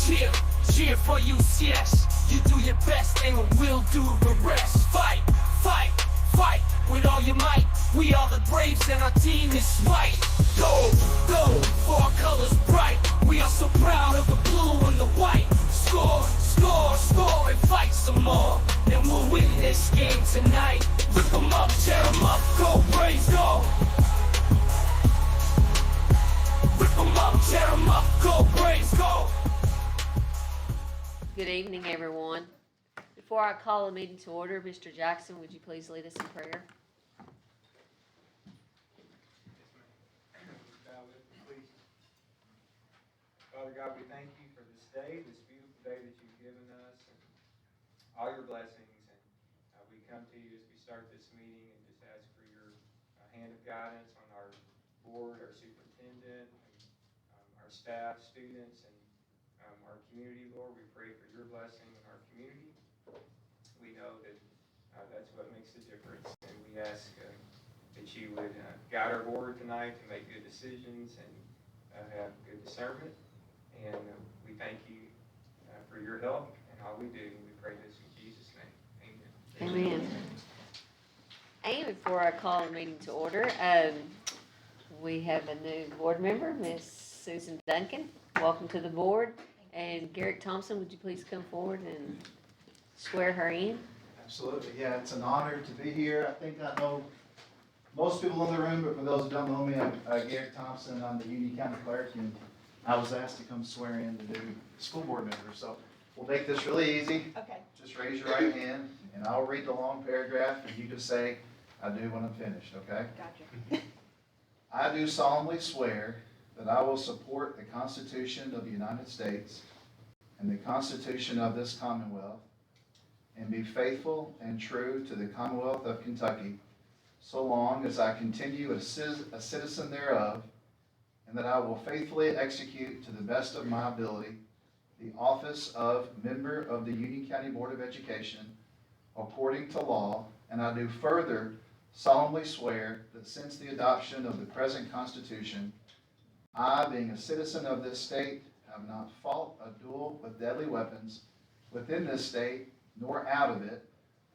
Cheer, cheer for UCS. You do your best and we'll do the rest. Fight, fight, fight with all your might. We are the Braves and our team is white. Go, go, for our colors bright. We are so proud of the blue and the white. Score, score, score and fight some more. And we'll win this game tonight. Rip them up, tear them up, go Braves, go. Rip them up, tear them up, go Braves, go. Good evening, everyone. Before I call the meeting to order, Mr. Jackson, would you please lead us in prayer? Father God, we thank you for this day, this beautiful day that you've given us, and all your blessings. And we come to you as we start this meeting and just ask for your hand of guidance on our board, our superintendent, and, our staff, students, and our community, Lord. We pray for your blessing in our community. We know that that's what makes the difference, and we ask that you would guide our board tonight to make good decisions and have good discernment. And we thank you for your help and all we do. We pray this in Jesus' name. Amen. Amen. And before I call the meeting to order, we have a new board member, Miss Susan Duncan. Welcome to the board. And Garrett Thompson, would you please come forward and swear her in? Absolutely, yeah, it's an honor to be here. I think I know most people in the room, but for those who don't know me, I'm Garrett Thompson. I'm the Union County Clerk, and I was asked to come swear in to do school board member. So we'll make this really easy. Okay. Just raise your right hand, and I'll read the long paragraph, and you just say, I do when I'm finished, okay? Gotcha. I do solemnly swear that I will support the Constitution of the United States and the Constitution of this Commonwealth, and be faithful and true to the Commonwealth of Kentucky, so long as I continue a citizen thereof, and that I will faithfully execute to the best of my ability the office of member of the Union County Board of Education according to law, and I do further solemnly swear that since the adoption of the present Constitution, I, being a citizen of this state, have not fought a duel with deadly weapons within this state, nor out of it,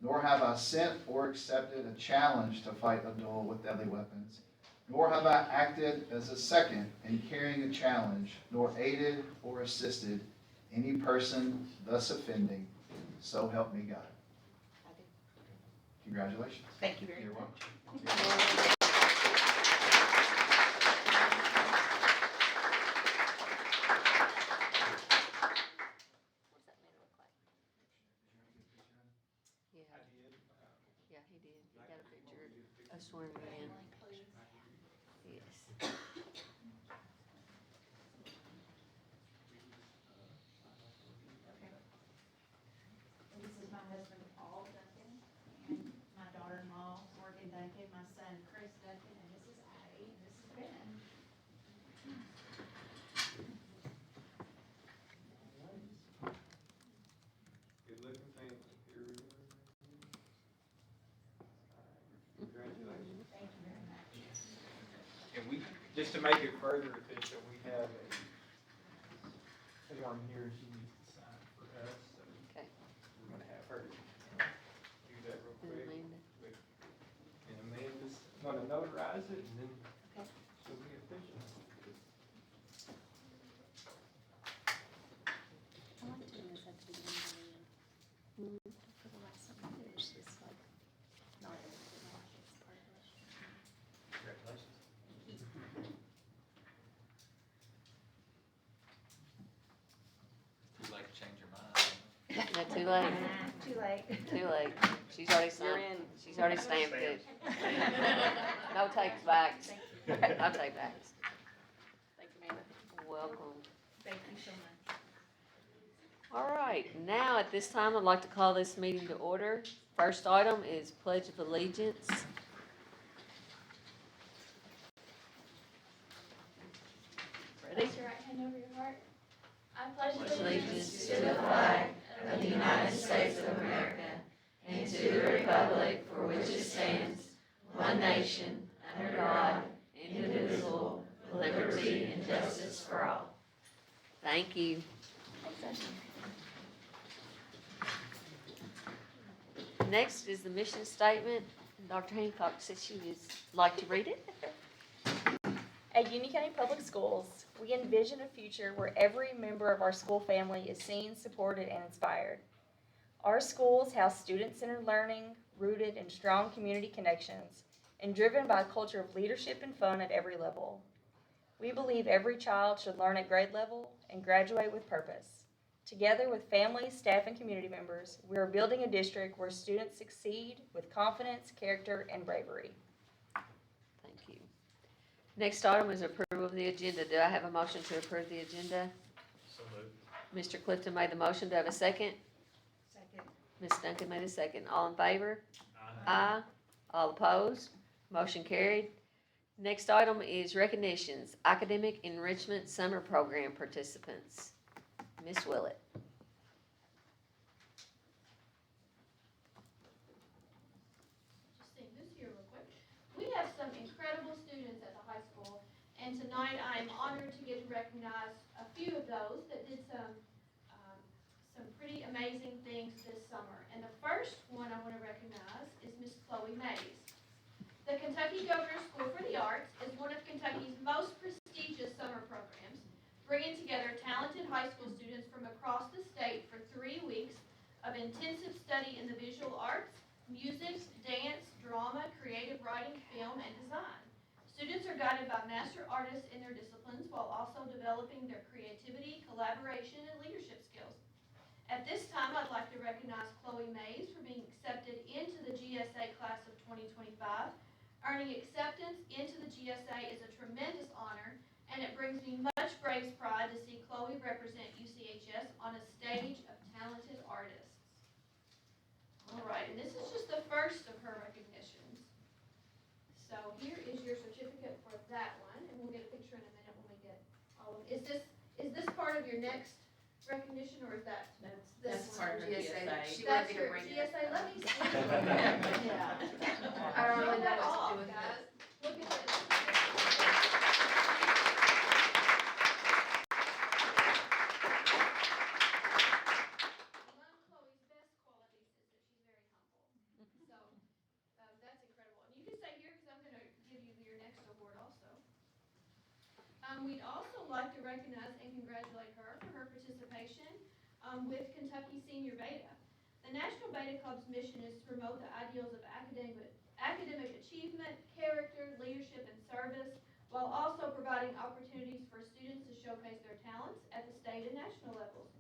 nor have I sent or accepted a challenge to fight a duel with deadly weapons, nor have I acted as a second in carrying a challenge, nor aided or assisted any person thus offending. So help me God. I do. Congratulations. Thank you very You're much. welcome. Yeah, he did. He got a picture of swearing in. Yes. This is my husband, Paul Duncan, and my daughter-in-law, Morgan Duncan, my son, Chris Duncan, and this is Addie, and this is Ben. Good looking family. Here we go. Congratulations. Thank you very much. And we, just to make it further official, we have a form here she needs to sign for us. So Okay. we're gonna have her do that real And quick. Amanda. And Amanda's gonna notarize it, and then Okay. she'll be official. I like to do this at the beginning of the year. For the last time, there's this like, not everything, like it's part of it. Congratulations. Too late to change your mind. No, too late. Too late. Too late. She's already signed. She's already stamped it. No takes backs. No take backs. Thank you, Amanda. Welcome. Thank you so much. All right, now at this time, I'd like to call this meeting to order. First item is Pledge of Allegiance. Ready? Place your right hand over your heart. I pledge Allegiance to the flag of the United States of America and to the republic for which it stands, one nation, under God, indivisible, with liberty and justice for all. Thank you. Thanks, Next is the mission statement. Dr. Hancock said she would like to read it. At Union County Public Schools, we envision a future where every member of our school family is seen, supported, and inspired. Our schools house student-centered learning, rooted in strong community connections, and driven by a culture of leadership and fun at every level. We believe every child should learn at grade level and graduate with purpose. Together with families, staff, and community members, we are building a district where students succeed with confidence, character, and bravery. Thank you. Next item is approval of the agenda. Do I have a motion to approve the agenda? So moved. Mr. Clifton made the motion. Do I have a second? Second. Ms. Duncan made a second. All in favor? Aye. Aye. All opposed? Motion carried. Next item is recognitions, academic enrichment summer program participants. Ms. Willett. Just sing this here real quick. We have some incredible students at the high school, and tonight I am honored to get to recognize a few of those that did some pretty amazing things this summer. And the first one I want to recognize is Miss Chloe Mays. The Kentucky Governor's School for the Arts is one of Kentucky's most prestigious summer programs, bringing together talented high school students from across the state for 3 weeks of intensive study in the visual arts, music, dance, drama, creative writing, film, and design. Students are guided by master artists in their disciplines while also developing their creativity, collaboration, and leadership skills. At this time, I'd like to recognize Chloe Mays for being accepted into the GSA class of 2025. Earning acceptance into the GSA is a tremendous honor, and it brings me much brave pride to see Chloe represent UCHS on a stage of talented artists. All right, and this is just the first of her recognitions. So here is your certificate for that one, and we'll get a picture in a minute when we get all of it. Is this part of your next recognition, or is that this That's one? part of her GSA. She That's wanted me to your bring it. GSA. Let me see. Yeah. I don't really know what to do with guys. it. Look at this. One of Chloe's best qualities is that she's very humble. So that's incredible. And you can stay here because I'm going to give you your next award also. We'd also like to recognize and congratulate her for her participation with Kentucky Senior Beta. The National Beta Club's mission is to promote the ideals of academic achievement, character, leadership, and service, while also providing opportunities for students to showcase their talents at the state and national levels.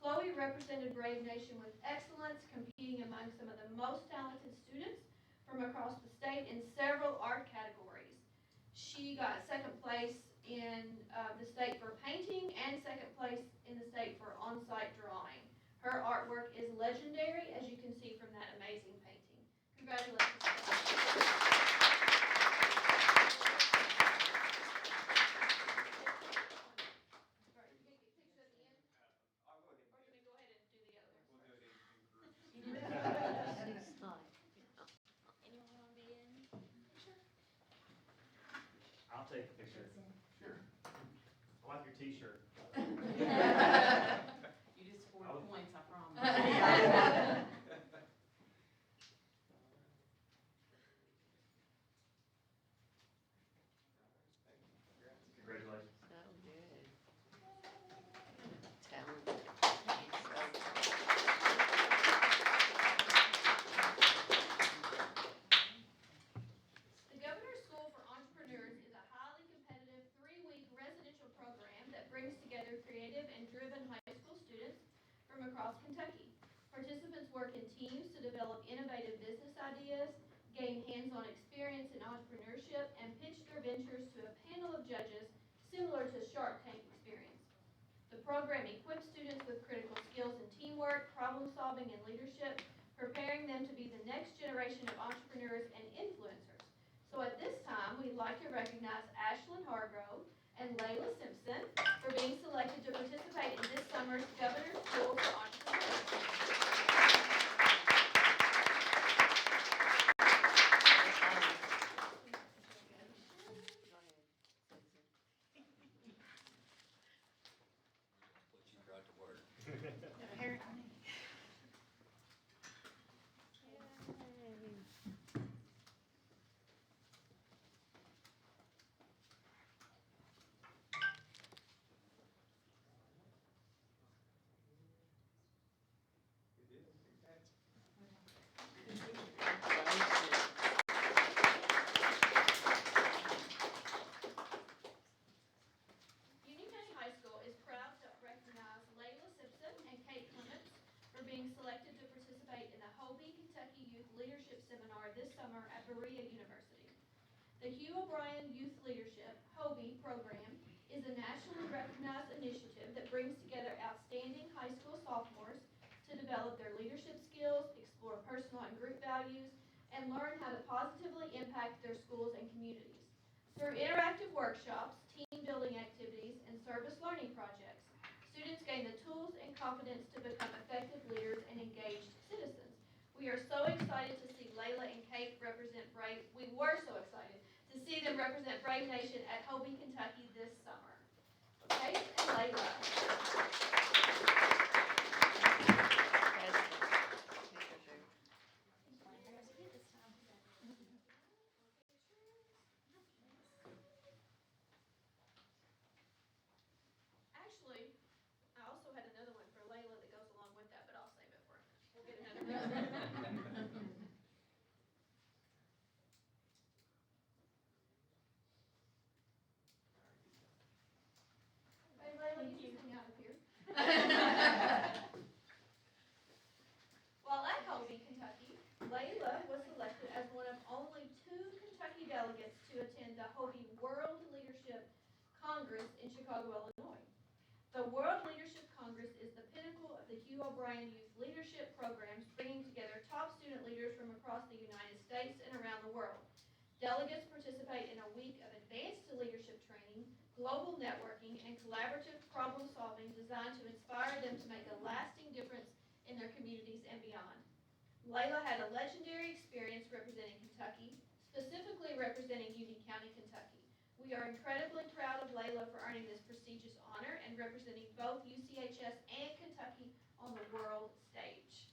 Chloe represented Brave Nation with excellence, competing among some of the most talented students from across the state in several art categories. She got second place in the state for painting and second place in the state for on-site drawing. Her artwork is legendary, as you can see from that amazing painting. Congratulations. Sorry, you get pictures at the end? I'll go ahead Or can we go ahead and do the others? We'll do it in groups. She's not. Anyone want to be in? Sure. I'll take a picture. Sure. I like your t-shirt. You just scored I was- points, I promise. Congratulations. So good. Talented. The Governor's School for Entrepreneurs is a highly competitive 3-week residential program that brings together creative and driven high school students from across Kentucky. Participants work in teams to develop innovative business ideas, gain hands-on experience in entrepreneurship, and pitch their ventures to a panel of judges similar to Shark Tank experience. The program equips students with critical skills in teamwork, problem-solving, and leadership, preparing them to be the next generation of entrepreneurs and influencers. So at this time, we'd like to recognize Ashlyn Hargrove and Layla Simpson for being selected to participate in this summer's Governor's School for Entrepreneurs. What you brought to work. for being selected to participate in the Hobie, Kentucky Youth Leadership Seminar this summer at Berea University. The Hugh O'Brien Youth Leadership, Hobie, program is a nationally recognized initiative that brings together outstanding high school sophomores to develop their leadership skills, explore personal and group values, and learn how to positively impact their schools and communities. Through interactive workshops, team building activities, and service learning projects, students gain the tools and confidence to become effective leaders and engaged citizens. We are so excited to see Layla and Kate represent Brave. We were so excited to see them represent Brave Nation at Hobie, Kentucky this summer. Kate and Layla. Actually, I also had another one for Layla that goes along with that, but I'll save it for a minute. We'll get another one. Hey, Layla, you can hang out up here. While at Hobie, Kentucky, Layla was selected as one of only 2 Kentucky delegates to attend the Hobie World Leadership Congress in Chicago, Illinois. The World Leadership Congress is the pinnacle of the Hugh O'Brien Youth Leadership programs, bringing together top student leaders from across the United States and around the world. Delegates participate in a week of advanced leadership training, global networking, and collaborative problem solving designed to inspire them to make a lasting difference in their communities and beyond. Layla had a legendary experience representing Kentucky, specifically representing Union County, Kentucky. We are incredibly proud of Layla for earning this prestigious honor and representing both UCHS and Kentucky on the world stage.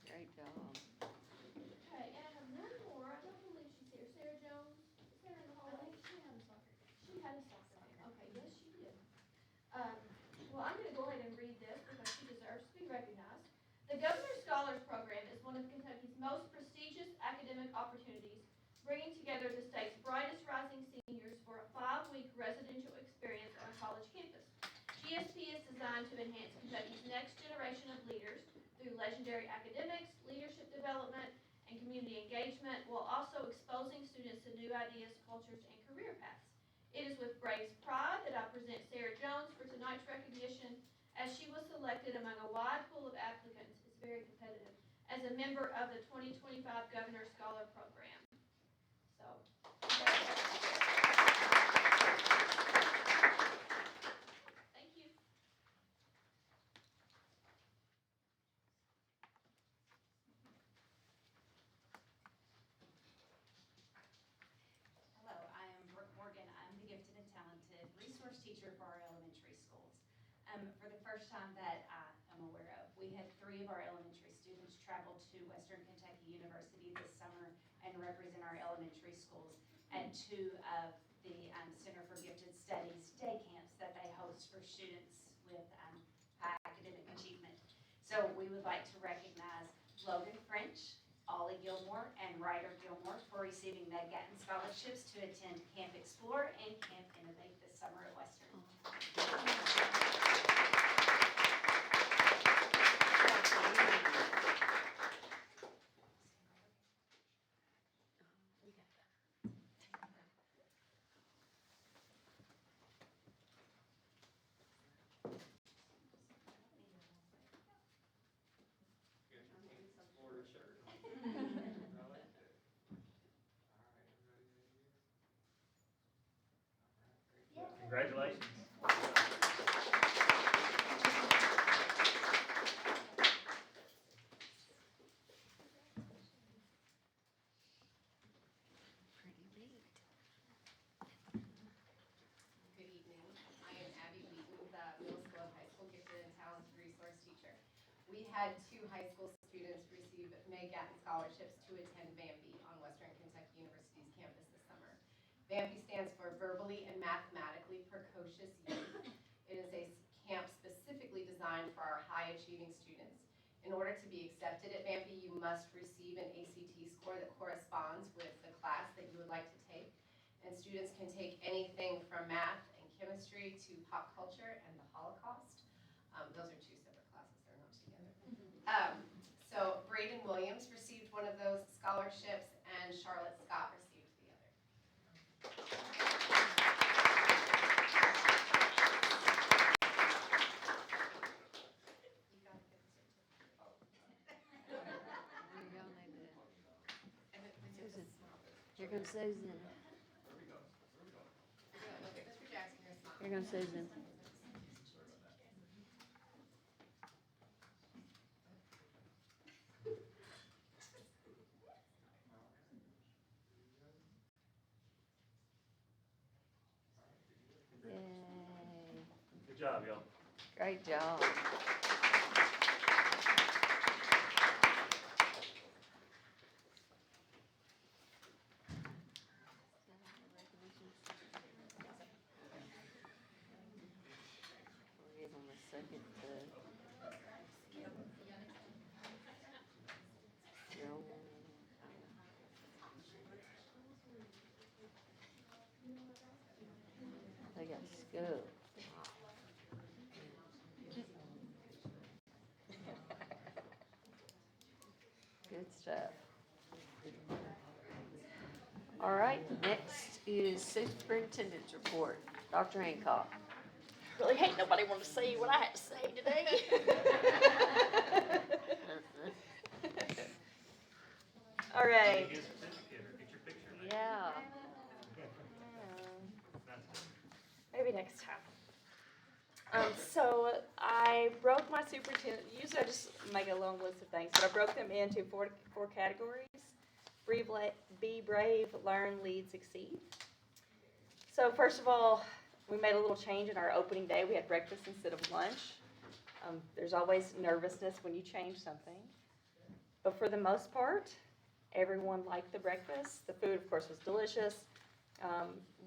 Great job. Okay, and I have one more. I don't believe she's here. Sarah Jones. Is Sarah in the hallway? She had a soccer game. Okay, yes, she did. Well, I'm going to go ahead and read this because she deserves to be recognized. The Governor's Scholars Program is one of Kentucky's most prestigious academic opportunities, bringing together the state's brightest rising seniors for a 5-week residential experience on a college campus. GSP is designed to enhance Kentucky's next generation of leaders through legendary academics, leadership development, and community engagement, while also exposing students to new ideas, cultures, and career paths. It is with Brave's pride that I present Sarah Jones for tonight's recognition, as she was selected among a wide pool of applicants, it's very competitive, as a member of the 2025 Governor Scholar Program. So, thank you. Hello, I am Brooke Morgan. I'm the gifted and talented resource teacher for our elementary schools. For the first time that I am aware of, we had 3 of our elementary students travel to Western Kentucky University this summer and represent our elementary schools at 2 of the Center for Gifted Studies day camps that they host for students with high academic achievement. So we would like to recognize Logan French, Ollie Gilmore, and Ryder Gilmore for receiving Ned Gatton scholarships to attend Camp Explore and Camp Innovate this summer at Western. Florida shirt. I like that. All right, everybody ready here? All right, great job. Congratulations. Pretty neat. Good evening. I am Abby Wheaton, the middle school and high school gifted and talented resource teacher. We had 2 high school students receive Meg Gatton scholarships to attend VAMPI on Western Kentucky University's campus this summer. VAMPI stands for Verbal mentally and mathematically precocious youth. It is a camp specifically designed for our high-achieving students. In order to be accepted at Bambi, you must receive an ACT score that corresponds with the class that you would like to take. And students can take anything from math and chemistry to pop culture and the Holocaust. Those are two separate classes, they're not together. So Braden Williams received one of those scholarships and Charlotte Scott received the other. You gotta get the certificate. There you go, maybe. And then you have to Susan. smile. Here comes Susan. Okay, Mr. Jackson, you're smiling. Here comes Susan. Yay. Good job, y'all. Great job. We'll give them a second to. They got scooped. Good stuff. All right, next is Superintendent's report. Dr. Hancock. Really hate nobody wanted to say what I had to say today. All right. Get a certificate or get your picture made. Yeah. Maybe next time. So I broke my superintendent, usually I just make a long list of things, but I broke them into four categories. Be brave, learn, lead, succeed. So first of all, we made a little change in our opening day. We had breakfast instead of lunch. There's always nervousness when you change something. But for the most part, everyone liked the breakfast. The food, of course, was delicious.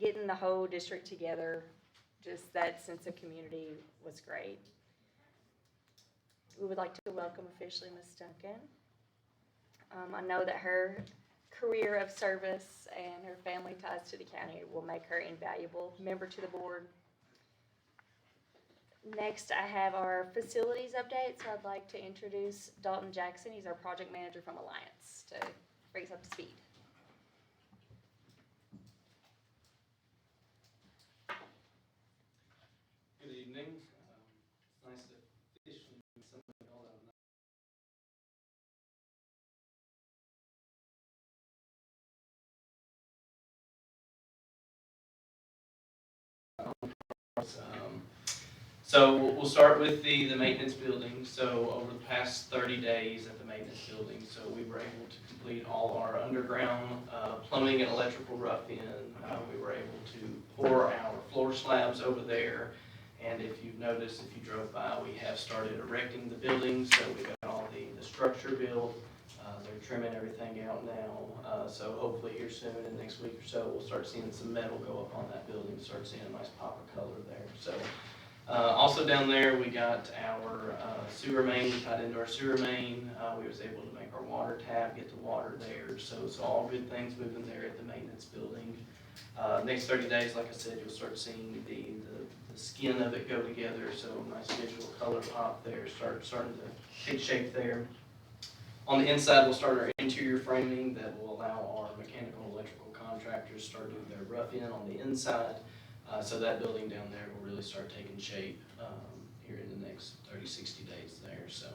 Getting the whole district together, just that sense of community was great. We would like to welcome officially Ms. Duncan. I know that her career of service and her family ties to the county will make her an invaluable member to the board. Next, I have our facilities update, so I'd like to introduce Dalton Jackson. He's our project manager from Alliance to bring us up to speed. Good evening. It's nice to officially meet some of y'all that I've known. So we'll start with the maintenance building. So over the past 30 days at the maintenance building, so we were able to complete all our underground plumbing and electrical rough-in. We were able to pour our floor slabs over there. And if you've noticed, if you drove by, we have started erecting the building. So we got all the structure built. They're trimming everything out now. So hopefully here soon, in the next week or so, we'll start seeing some metal go up on that building, start seeing a nice pop of color there. So also down there, we got our sewer main tied into our sewer main. We was able to make our water tap, get the water there. So it's all good things moving there at the maintenance building. Next 30 days, like I said, you'll start seeing the skin of it go together. So nice visual color pop there, starting to take shape there. On the inside, we'll start our interior framing that will allow our mechanical and electrical contractors to start doing their rough-in on the inside. So that building down there will really start taking shape here in the next 30, 60 days there. So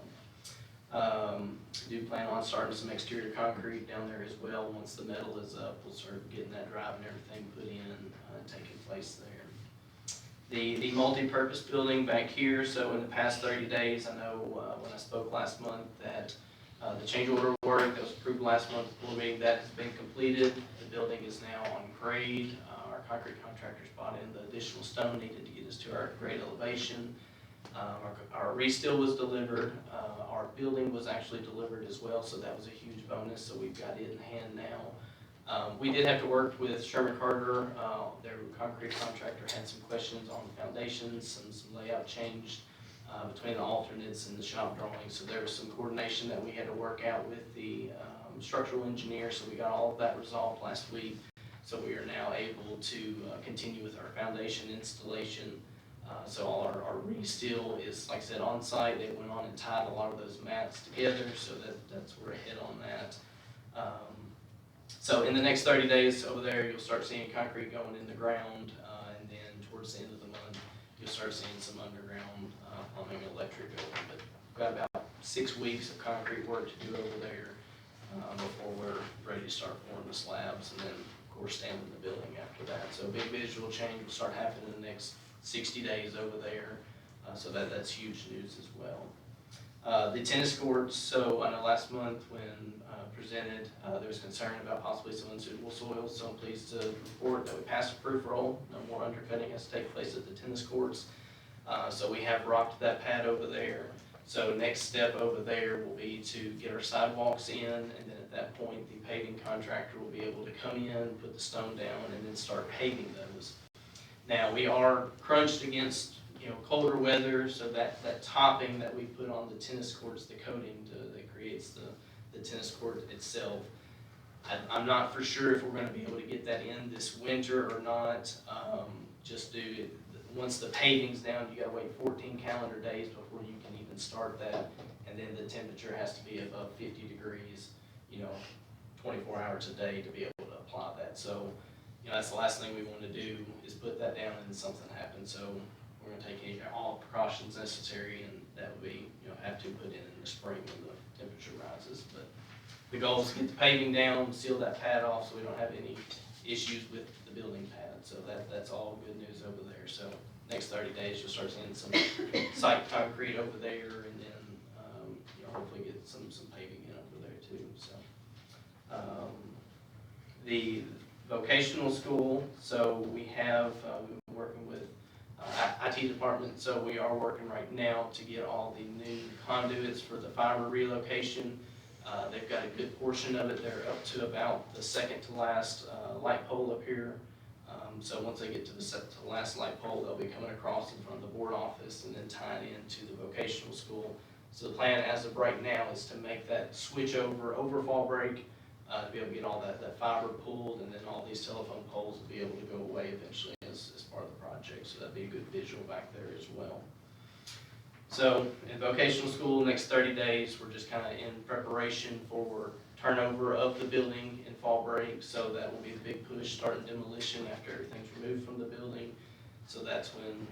we do plan on starting some exterior concrete down there as well. Once the metal is up, we'll start getting that drive and everything put in and taking place there. The multi-purpose building back here, so in the past 30 days, I know when I spoke last month that the change order work that was approved last month before meeting, that has been completed. The building is now on grade. Our concrete contractors brought in the additional stone needed to get us to our grade elevation. Our re-steel was delivered. Our building was actually delivered as well, so that was a huge bonus. So we've got it in hand now. We did have to work with Sherman Carter, their concrete contractor had some questions on the foundations, some layout changed between the alternates and the shop drawings, so there was some coordination that we had to work out with the structural engineer, so we got all of that resolved last week. So we are now able to continue with our foundation installation. So all our re-steel is, like I said, on site. They went on and tied a lot of those mats together, so that's we're ahead on that. So in the next 30 days over there, you'll start seeing concrete going in the ground, and then towards the end of the month, you'll start seeing some underground plumbing and electric over. But we've got about 6 weeks of concrete work to do over there before we're ready to start pouring the slabs, and then of course standing the building after that. So a big visual change will start happening in the next 60 days over there, so that's huge news as well. The tennis courts, so I know last month when presented, there was concern about possibly some unsuitable soil, so I'm pleased to report that we passed a proof roll. No more undercutting has to take place at the tennis courts. So we have rocked that pad over there. So next step over there will be to get our sidewalks in, and then at that point, the paving contractor will be able to come in, put the stone down, and then start paving those. Now, we are crunched against, colder weather, so that topping that we put on the tennis courts, the coating that creates the tennis court itself, I'm not for sure if we're gonna be able to get that in this winter or not, once the paving's down, you gotta wait 14 calendar days before you can even start that, and then the temperature has to be above 50 degrees, 24 hours a day to be able to apply that. So, that's the last thing we want to do is put that down and then something happens. So we're going to take all precautions necessary, and that would be, have to put in the spring when the temperature rises. But the goal is to get the paving down, seal that pad off so we don't have any issues with the building pad. So that's all good news over there. So next 30 days you'll start seeing some site concrete over there, and then hopefully get some paving in over there too. So the vocational school, so we have we've been working with IT department, so we are working right now to get all the new conduits for the fiber relocation. They've got a good portion of it. They're up to about the second to last light pole up here. So once they get to the last light pole, they'll be coming across in front of the board office and then tying into the vocational school. So the plan as of right now is to make that switch over fall break, to be able to get all that fiber pulled, and then all these telephone poles will be able to go away eventually as part of the project. So that'd be a good visual back there as well. So in vocational school, next 30 days, we're just kind of in preparation for turnover of the building in fall break. So that will be the big push, starting demolition after everything's removed from the building. So that's when,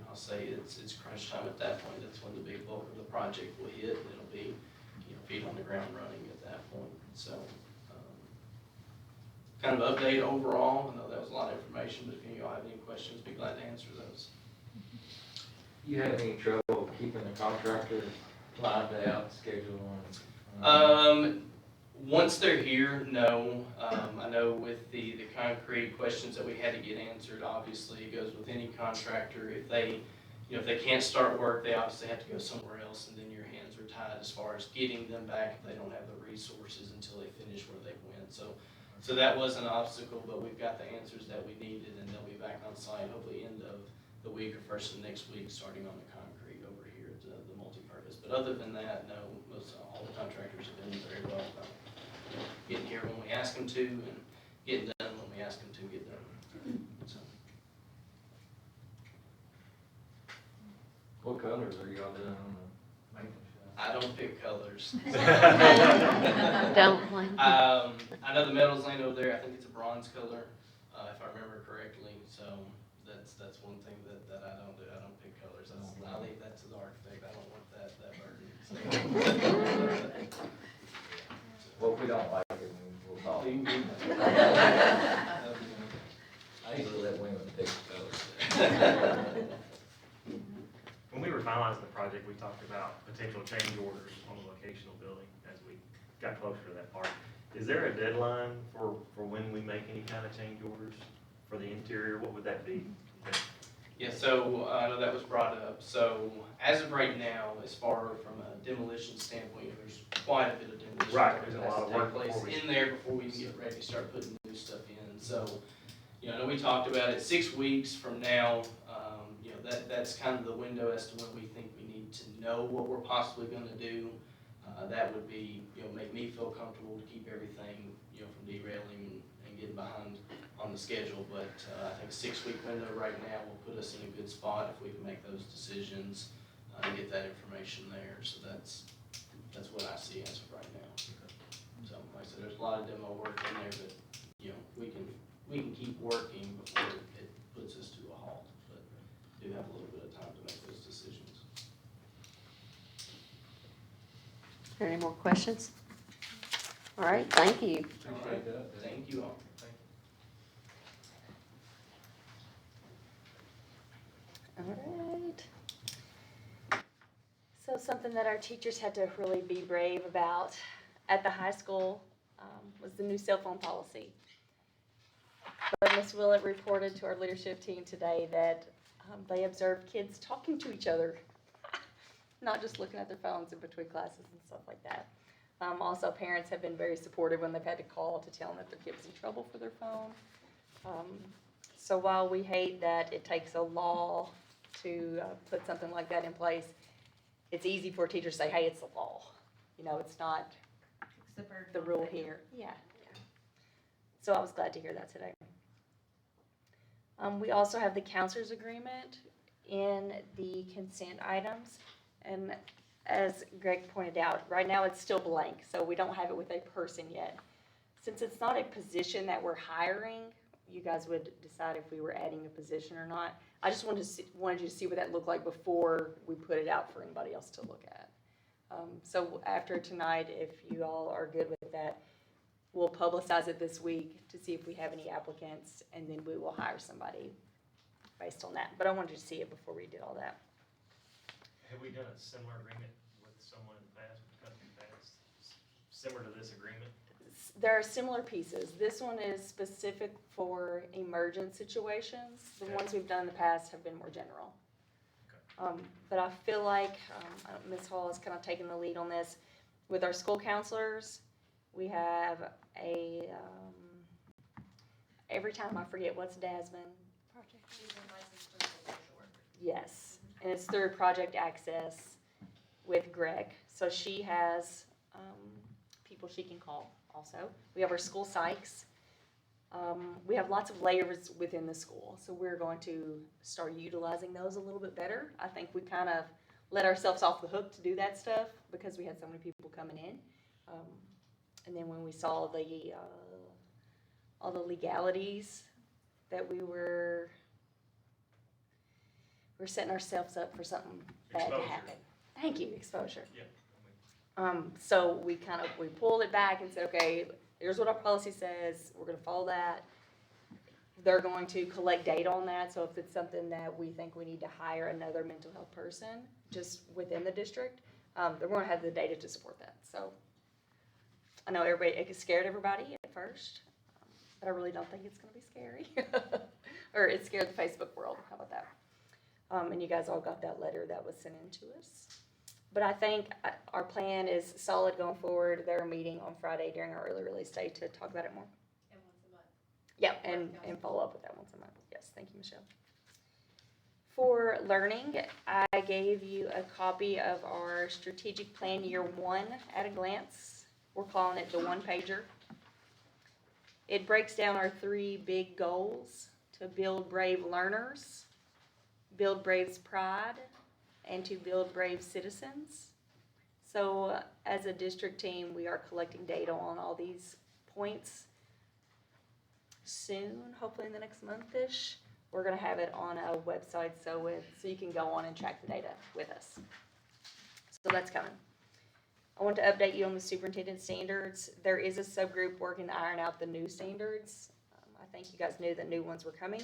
I'll say it's crunch time at that point. That's when the big bulk of the project will hit. It'll be, feet on the ground running at that point. So kind of update overall. I know that was a lot of information, but if any of y'all have any questions, be glad to answer those. You had any trouble keeping the contractor lined out, scheduled Once they're here, no. I know with the concrete questions that we had to get answered, obviously it goes with any contractor. If they, if they can't start work, they obviously have to go somewhere else, and then your hands are tied as far as getting them back if they don't have the resources until they finish where they went. So that was an obstacle, but we've got the answers that we needed, and they'll be back on site hopefully end of the week or first of the next week, starting on the concrete over here at the multi-purpose. But other than that, no, all the contractors have been very well about getting here when we ask them to, and getting done when we ask them to get done. So. What colors are y'all doing on the maintenance shop? I don't pick colors. Don't blame me. I know the metal's laying over there. I think it's a bronze color, if I remember correctly. So that's one thing that I don't do. I don't pick colors. I leave that to the architect. I don't want that burden. So. Well, if we don't like it, we'll talk. I usually let women pick the colors. When we were finalizing the project, we talked about potential change orders on the vocational building as we got closer to that part. Is there a deadline for when we make any kind of change orders for the interior? What would that be? Yeah, so I know that was brought up. So as of right now, as far from a demolition standpoint, there's quite a bit of demolition. Right, work there's a that has lot to of take work place before we- in there before we can get ready to start putting new stuff in. So, I know we talked about it, 6 weeks from now, that's kind of the window as to when we think we need to know what we're possibly gonna do. That would be, make me feel comfortable to keep everything, from derailing and getting behind on the schedule. But I think a 6-week window right now will put us in a good spot if we can make those decisions and get that information there. So that's what I see as of right now. So like I said, there's a lot of demo work in there, but we can keep working before it puts us to a halt. But do have a little bit of time to make those decisions. Are there any more questions? All right, thank you. Appreciate that. Thank you all. All right. So something that our teachers had to really be brave about at the high school was the new cell phone policy. But Ms. Willett reported to our leadership team today that they observed kids talking to each other, not just looking at their phones in between classes and stuff like that. Also, parents have been very supportive when they've had to call to tell them that their kid was in trouble for their phone. So while we hate that it takes a law to put something like that in place, it's easy for a teacher to say, hey, it's the law. It's not the rule here. Yeah. So I was glad to hear that today. We also have the counselor's agreement in the consent items. And as Greg pointed out, right now it's still blank, so we don't have it with a person yet. Since it's not a position that we're hiring, you guys would decide if we were adding a position or not. I just wanted you to see what that looked like before we put it out for anybody else to look at. So after tonight, if you all are good with that, we'll publicize it this week to see if we have any applicants, and then we will hire somebody based on that. But I wanted you to see it before we did all that. Have we done a similar agreement with someone in the past, with a company in the past, similar to this agreement? There are similar pieces. This one is specific for emergent situations. The ones we've done in the past have been more general. But I feel like Ms. Hall has kind of taken the lead on this. With our school counselors, we have every time I forget what's Dasmine project. Yes, and it's through Project Access with Greg. So she has people she can call also. We have our school psychs. We have lots of layers within the school, so we're going to start utilizing those a little bit better. I think we kind of let ourselves off the hook to do that stuff because we had so many people coming in. And then when we saw all the legalities that we're setting ourselves up for something bad to happen. Thank you, exposure. Yeah. So we pulled it back and said, okay, here's what our policy says. We're going to follow that. They're going to collect data on that. So if it's something that we think we need to hire another mental health person just within the district, they're going to have the data to support that. So I know it scared everybody at first, but I really don't think it's going to be scary. Or it scared the Facebook world. How about that? And you guys all got that letter that was sent in to us. But I think our plan is solid going forward. They're meeting on Friday during our early release day to talk about it more. And once a month. Yeah, and follow up with that once a month. Yes, thank you, Michelle. For learning, I gave you a copy of our strategic plan year 1 at a glance. We're calling it the one-pager. It breaks down our 3 big goals: to build brave learners, build brave pride, and to build brave citizens. So as a district team, we are collecting data on all these points. Soon, hopefully in the next month-ish, we're gonna have it on a website so you can go on and track the data with us. So that's coming. I want to update you on the superintendent standards. There is a subgroup working to iron out the new standards. I think you guys knew the new ones were coming.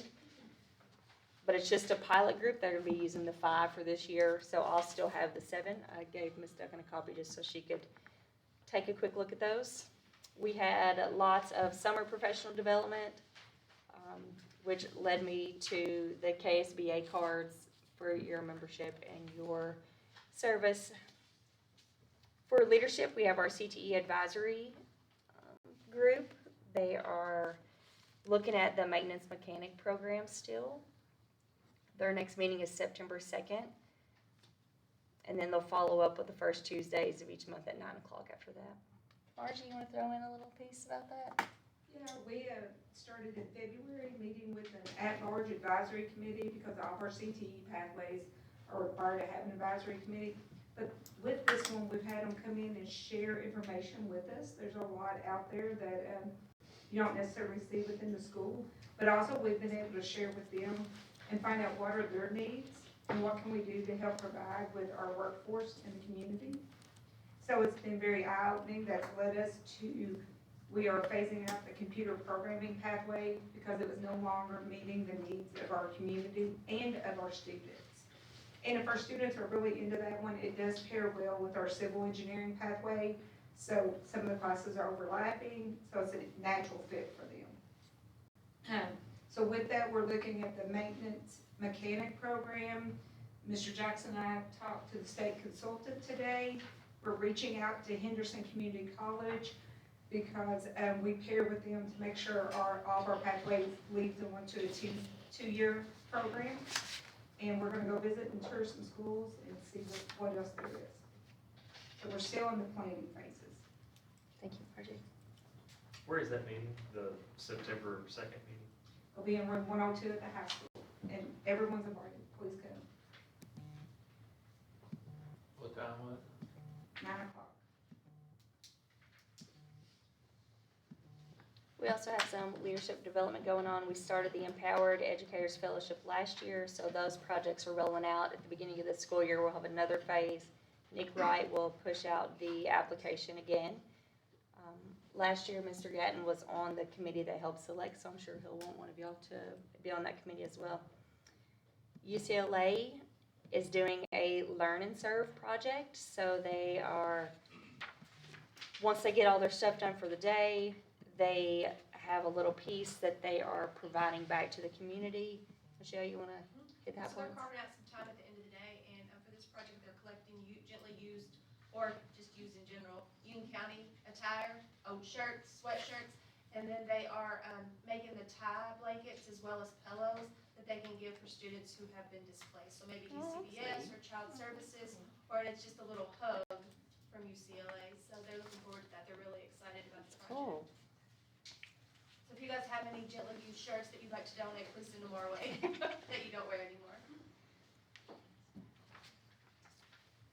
But it's just a pilot group. They're going to be using the 5 for this year, so I'll still have the 7. I gave Ms. Duncan a copy just so she could take a quick look at those. We had lots of summer professional development. which led me to the KSBA cards for your membership and your service. For leadership, we have our CTE advisory group. They are looking at the maintenance mechanic program still. Their next meeting is September 2nd. And then they'll follow up with the first Tuesdays of each month at 9 o'clock after that. Margie, you want to throw in a little piece about that? Yeah, we started in February, meeting with an at-large advisory committee because all of our CTE pathways are required to have an advisory committee. But with this one, we've had them come in and share information with us. There's a lot out there that you don't necessarily see within the school. But also we've been able to share with them and find out what are their needs and what can we do to help provide with our workforce in the community. So it's been very eye-opening. That's led us to, we are phasing out the computer programming pathway because it was no longer meeting the needs of our community and of our students. And if our students are really into that one, it does pair well with our civil engineering pathway. So some of the classes are overlapping, so it's a natural fit for them. So with that, we're looking at the maintenance mechanic program. Mr. Jackson and I talked to the state consultant today. We're reaching out to Henderson Community College because we pair with them to make sure all of our pathways leads them to a two-year program. And we're gonna go visit and tour some schools and see what else there is. So we're still in the planning phases. Thank you, Margie. Where is that meeting, the September 2nd meeting? We'll be in room 102 at the high school, and everyone's invited, please come. What time was it? 9 o'clock. We also have some leadership development going on. We started the Empowered Educators Fellowship last year, so those projects are rolling out. At the beginning of this school year, we'll have another phase. Nick Wright will push out the application again. Last year, Mr. Gatton was on the committee that helped select, so I'm sure he'll want one of y'all to be on that committee as well. UCLA is doing a Learn and Serve project, so they are, once they get all their stuff done for the day, they have a little piece that they are providing back to the community. Michelle, you want to hit that So one? they're carving out some time at the end of the day, and for this project, they're collecting gently used, or just used in general, Union County attire, old shirts, sweatshirts, and then they are making the tie blankets as well as pillows that they can give for students who have been displaced. So maybe DCBS or Child Services, or it's just a little hug from UCLA. So they're looking forward to that. They're really excited about the project. Cool. So if you guys have any gently used shirts that you'd like to donate, please send them our way that you don't wear anymore.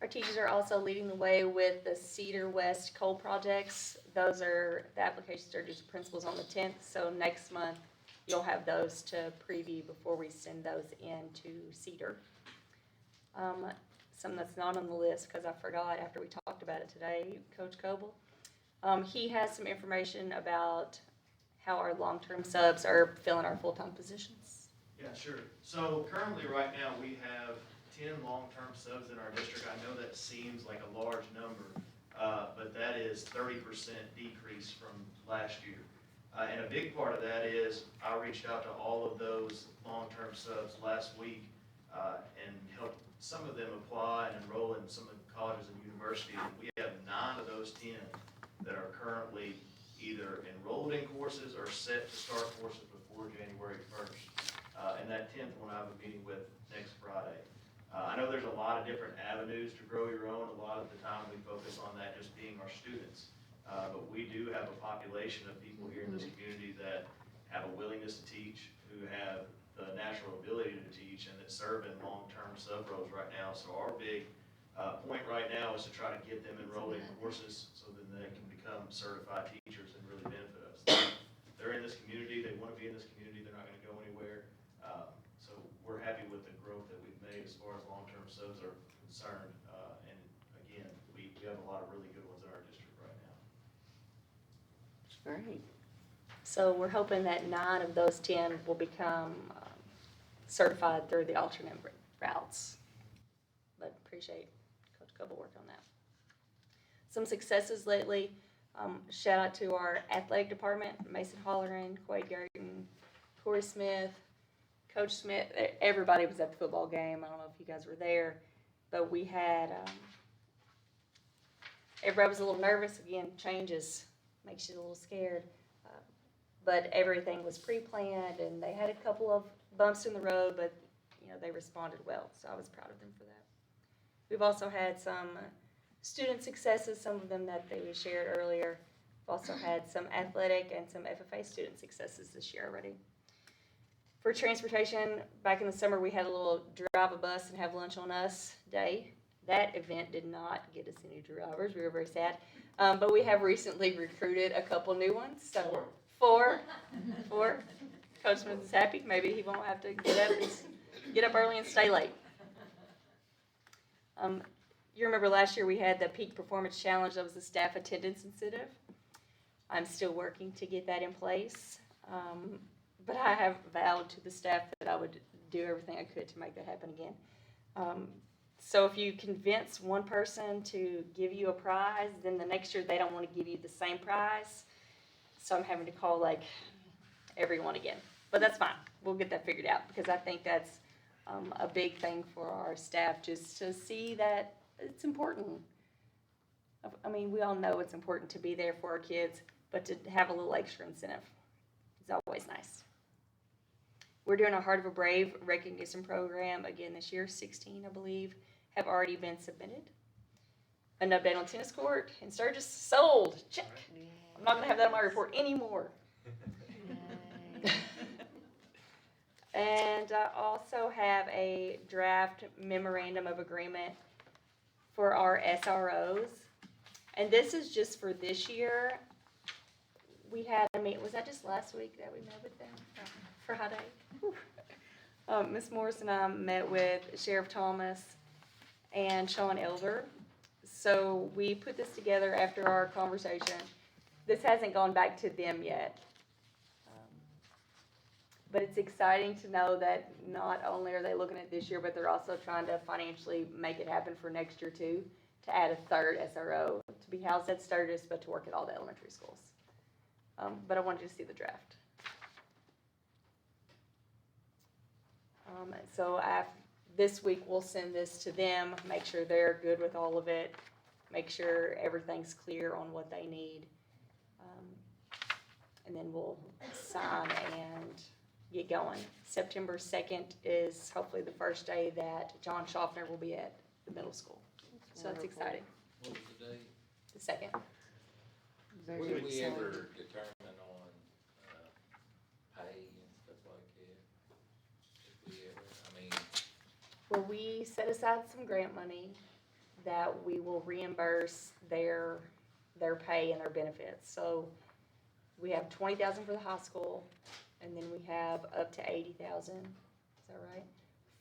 Our teachers are also leading the way with the Cedar West coal projects. Those are, the applications are due to principals on the 10th, so next month you'll have those to preview before we send those in to Cedar. Some that's not on the list because I forgot after we talked about it today, Coach Coble. He has some information about how our long-term subs are filling our full-time positions. Yeah, sure. So currently, right now, we have 10 long-term subs in our district. I know that seems like a large number, but that is 30% decrease from last year. And a big part of that is I reached out to all of those long-term subs last week and helped some of them apply and enroll in some of the colleges and universities. And we have 9 of those 10 that are currently either enrolled in courses or set to start courses before January 1st. And that 10th one I have a meeting with next Friday. I know there's a lot of different avenues to grow your own. A lot of the time we focus on that just being our students. But we do have a population of people here in this community that have a willingness to teach, who have the natural ability to teach, and that serve in long-term sub roles right now. So our big point right now is to try to get them enrolled in courses so that they can become certified teachers and really benefit us. They're in this community, they want to be in this community, they're not going to go anywhere. So we're happy with the growth that we've made as far as long-term subs are concerned. And again, we have a lot of really good ones in our district right now. Great. So we're hoping that 9 of those 10 will become certified through the alternate routes. But appreciate Coach Coble working on that. Some successes lately. Shout out to our athletic department, Mason Holleran, Quade Garden, Corey Smith, Coach Smith, everybody was at the football game. I don't know if you guys were there, but we had, everybody was a little nervous. Again, changes makes you a little scared. But everything was pre-planned, and they had a couple of bumps in the road, but, you know, they responded well, so I was proud of them for that. We've also had some student successes, some of them that they shared earlier. We've also had some athletic and some FFA student successes this year already. For transportation, back in the summer, we had a little drive a bus and have lunch on us day. That event did not get us any drivers. We were very sad. But we have recently recruited a couple new ones. So Four. Coach Smith is happy. Maybe he won't have to get up early and stay late. You remember last year we had the Peak Performance Challenge. That was the staff attendance incentive. I'm still working to get that in place. But I have vowed to the staff that I would do everything I could to make that happen again. So if you convince one person to give you a prize, then the next year they don't want to give you the same prize. So I'm having to call like everyone again. But that's fine. We'll get that figured out because I think that's a big thing for our staff, just to see that it's important. I mean, we all know it's important to be there for our kids, but to have a little extra incentive is always nice. We're doing a Heart of a Brave recognition program again this year. 16, I believe, have already been submitted. An update on tennis court in Sturgis, sold. Check. I'm not going to have that on my report anymore. And I also have a draft memorandum of agreement for our SROs. And this is just for this year. We had, was that just last week that we met with them? Friday. Ms. Morris and I met with Sheriff Thomas and Sean Elder. So we put this together after our conversation. This hasn't gone back to them yet. But it's exciting to know that not only are they looking at this year, but they're also trying to financially make it happen for next year too, to add a third SRO to be housed at Sturgis, but to work at all the elementary schools. But I wanted you to see the draft. So this week we'll send this to them, make sure they're good with all of it, make sure everything's clear on what they need. And then we'll sign and get going. September 2nd is hopefully the first day that John Schaffner will be at the middle school. So that's exciting. What was the date? The 2nd. Will we ever determine on pay and stuff like that? If we ever, I mean. Well, we set aside some grant money that we will reimburse their pay and their benefits. So we have $20,000 for the high school, and then we have up to $80,000, is that right,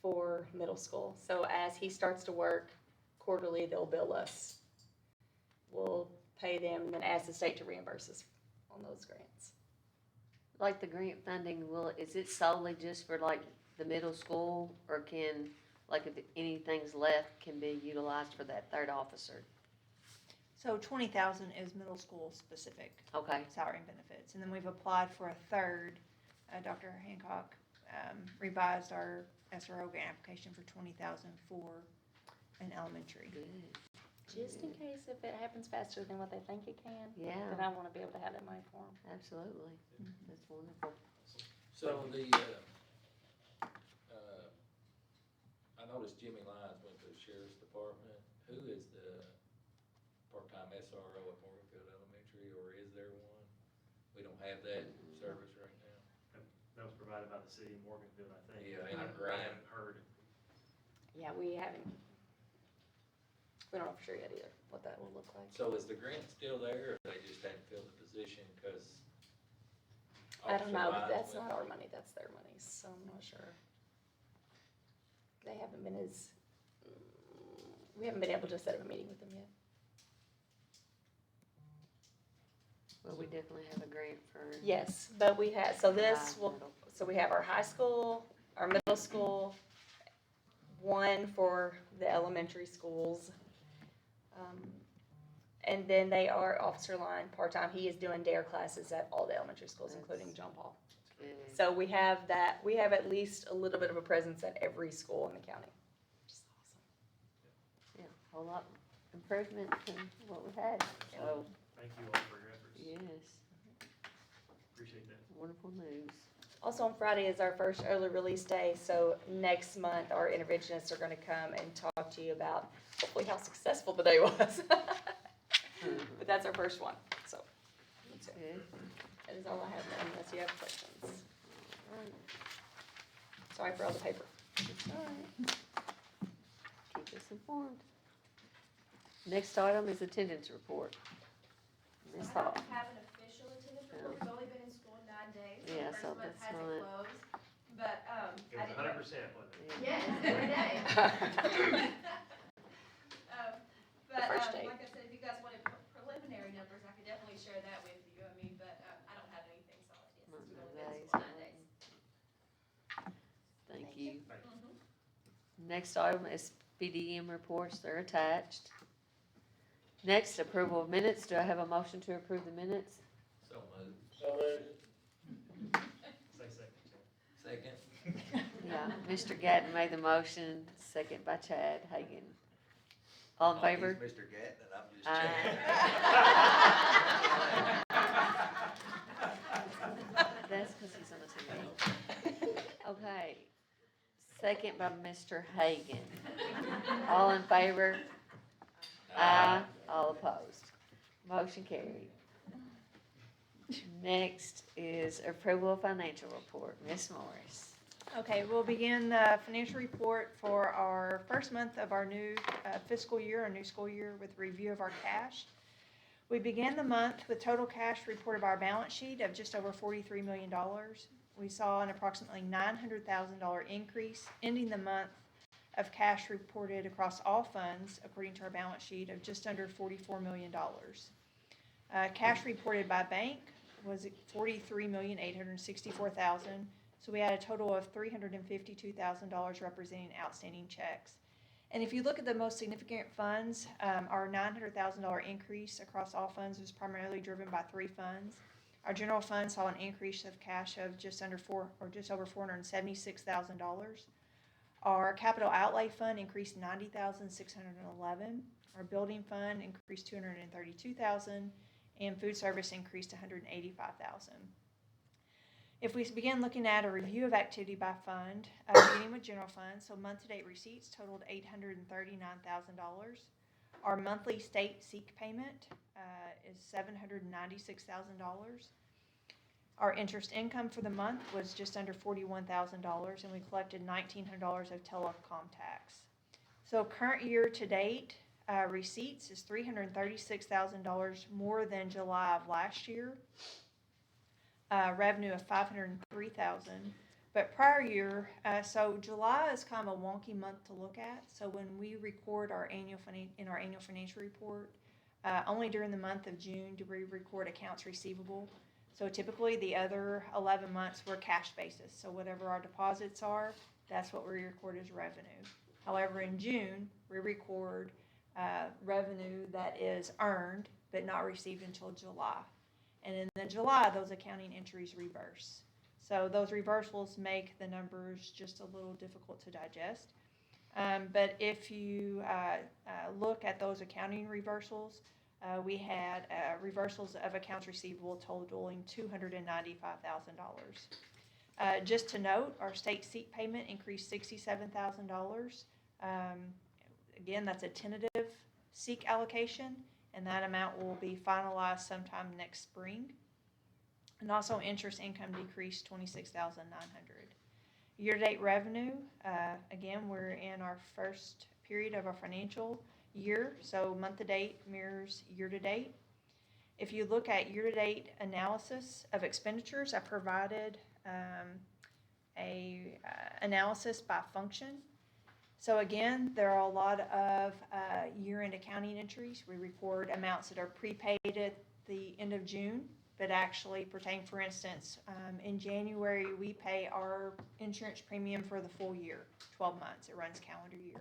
for middle school. So as he starts to work quarterly, they'll bill us. We'll pay them and then ask the state to reimburse us on those grants. Like the grant funding, is it solely just for like the middle school, or can, like if anything's left, can be utilized for that third officer? So 20,000 is middle school specific. Okay. Salary and benefits, and then we've applied for a third. Dr. Hancock revised our SRO grant application for 20,000 for an elementary. Good. Just in case if it happens faster than what they think it can. Yeah. Then I want to be able to have that money for them. Absolutely. That's wonderful. So I noticed Jimmy Lyons went to the sheriff's department. Who is the part-time SRO at Morganfield Elementary, or is there one? We don't have that service right now. That was provided by the city of Morganfield, I think. Yeah, I and Graham. haven't heard. Yeah, we don't know for sure yet either, what that will look like. So is the grant still there, or they just hadn't filled the position because? I don't know, but that's not our money, that's their money, so I'm not sure. They haven't been we haven't been able to set up a meeting with them yet. Well, we definitely have a grant for. Yes, but we have, so we have our high school, our middle school, one for the elementary schools. And then they are officer line part-time. He is doing dare classes at all the elementary schools, including John Paul. Good. So we have that, we have at least a little bit of a presence at every school in the county, which is awesome. Yeah, a whole lot improvement than what we had, so, Thank you all for your efforts. yes, Appreciate that. wonderful news. Also on Friday is our first early release day, so next month our interventionists are gonna come and talk to you about hopefully how successful the day was. But that's our first one, so. that's it. Good. That is all I have, unless you have questions. Alright, Sorry for all the paper. it's alright. Keep us informed. Next item is attendance report. Ms. I Hall. don't have an official attendance report, we've only been in school 9 days. Yeah, The so first month that's hasn't not- closed, but, It I was didn't. 100%, wasn't it? Yes, every day. But, first day. like I said, if you guys wanted preliminary numbers, I could definitely share that with you, I mean, but, I don't have anything solid yet, since we've only been in school 9 days. Thank you. Thank you. Next item is BDM reports, they're attached. Next, approval of minutes, do I have a motion to approve the minutes? So moved. Say second, Chad. Second. Yeah, Mr. Gatton made the motion, second by Chad Hagan. All in favor? He's Mr. Gatton, and I'm just Aye. Chad. That's because he's on the TV. Okay, second by Mr. Hagan. All in favor? Aye. All opposed. Motion carried. Next is approval of financial report. Ms. Morris. Okay, we'll begin the financial report for our first month of our new fiscal year, our new school year, with review of our cash. We began the month with total cash reported by our balance sheet of just over $43 million. We saw an approximately $900,000 increase, ending the month of cash reported across all funds, according to our balance sheet, of just under $44 million. Cash reported by bank was $43,864,000. So we had a total of $352,000 representing outstanding checks. And if you look at the most significant funds, our $900,000 increase across all funds was primarily driven by 3 funds. Our general fund saw an increase of cash of just over $476,000. Our capital outlay fund increased $90,611. Our building fund increased $232,000, and food service increased $185,000. If we begin looking at a review of activity by fund, beginning with general fund, so month-to-date receipts totaled $839,000. Our monthly state SEEK payment is $796,000. Our interest income for the month was just under $41,000, and we collected $1,900 of telecom tax. So current year to date receipts is $336,000 more than July of last year. Revenue of $503,000, but prior year, so July is kind of a wonky month to look at. So when we record our annual financial report, only during the month of June do we record accounts receivable. So typically the other 11 months we're cash basis. So whatever our deposits are, that's what we record as revenue. However, in June we record revenue that is earned but not received until July. And in July, those accounting entries reverse. So those reversals make the numbers just a little difficult to digest. But if you look at those accounting reversals, we had reversals of accounts receivable totaling $295,000. Just to note, our state SEEK payment increased $67,000. Again, that's a tentative SEEK allocation, and that amount will be finalized sometime next spring. And also interest income decreased $26,900. Year-to-date revenue, again, we're in our first period of our financial year, so month-to-date mirrors year-to-date. If you look at year-to-date analysis of expenditures, I provided a analysis by function. So again, there are a lot of year-end accounting entries. We record amounts that are prepaid at the end of June, but actually pertain, for instance, in January, we pay our insurance premium for the full year, 12 months. It runs calendar year.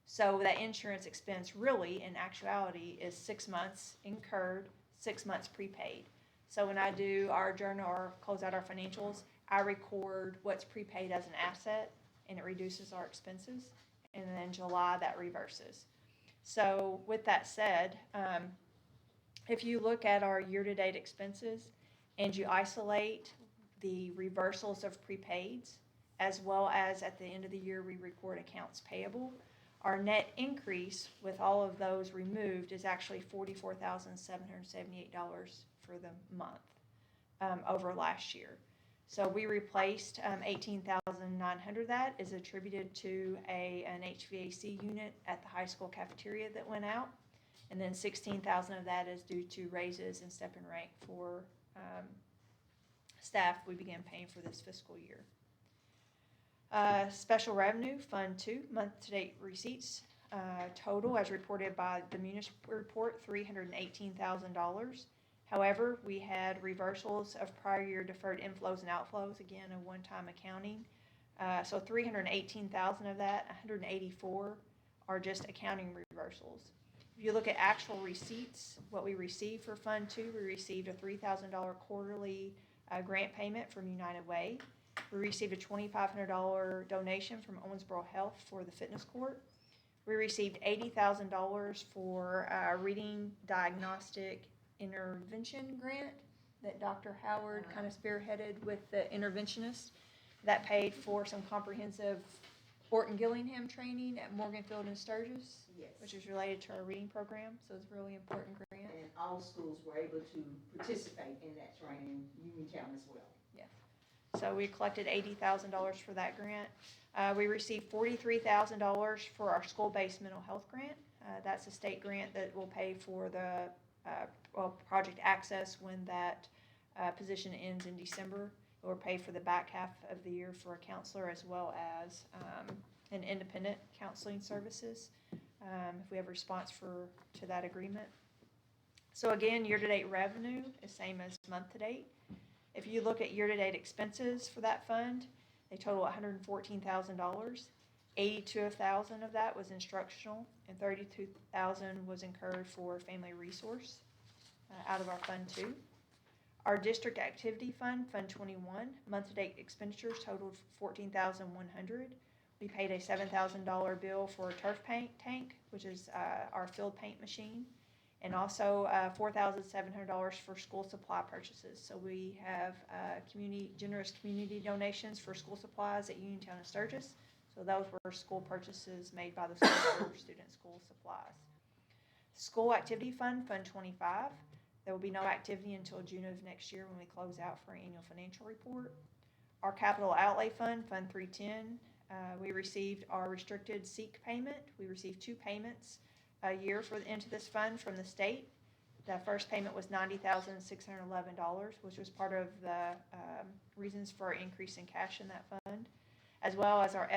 So that insurance expense really, in actuality, is 6 months incurred, 6 months prepaid. So when I do our journal or close out our financials, I record what's prepaid as an asset, and it reduces our expenses. And then July, that reverses. So with that said, if you look at our year-to-date expenses and you isolate the reversals of prepaids, as well as at the end of the year we record accounts payable, our net increase with all of those removed is actually $44,778 for the month over last year. So we replaced $18,900 of that is attributed to an HVAC unit at the high school cafeteria that went out. And then $16,000 of that is due to raises and step and rank for staff we began paying for this fiscal year. Special revenue, Fund 2, month-to-date receipts, total as reported by the municipal report, $318,000. However, we had reversals of prior year deferred inflows and outflows, again, a one-time accounting. So $318,000 of that, $184 are just accounting reversals. If you look at actual receipts, what we received for Fund 2, we received a $3,000 quarterly grant payment from United Way. We received a $2,500 donation from Owensboro Health for the fitness court. We received $80,000 for a reading diagnostic intervention grant that Dr. Howard kind of spearheaded with the interventionist. That paid for some comprehensive Orton Gillingham training at Morganfield and Sturgis, Yes. which is related to our reading program, so it's a really important grant. And all schools were able to participate in that training, Uniontown as well. So we collected $80,000 for that grant. We received $43,000 for our school-based mental health grant. That's a state grant that will pay for the Project Access when that position ends in December. It will pay for the back half of the year for a counselor as well as an independent counseling services if we have a response to that agreement. So again, year-to-date revenue is same as month-to-date. If you look at year-to-date expenses for that fund, they total $114,000. $82,000 of that was instructional, and $32,000 was incurred for family resource out of our Fund 2. Our district activity fund, Fund 21, month-to-date expenditures totaled $14,100. We paid a $7,000 bill for a turf paint tank, which is our field paint machine, and also $4,700 for school supply purchases. So we have generous community donations for school supplies at Uniontown and Sturgis. So those were school purchases made by the school for student school supplies. School activity fund, Fund 25. There will be no activity until June of next year when we close out for our annual financial report. Our capital outlay fund, Fund 310. We received our restricted SEEK payment. We received 2 payments a year into this fund from the state. The first payment was $90,611, which was part of the reasons for our increase in cash in that fund, as well as our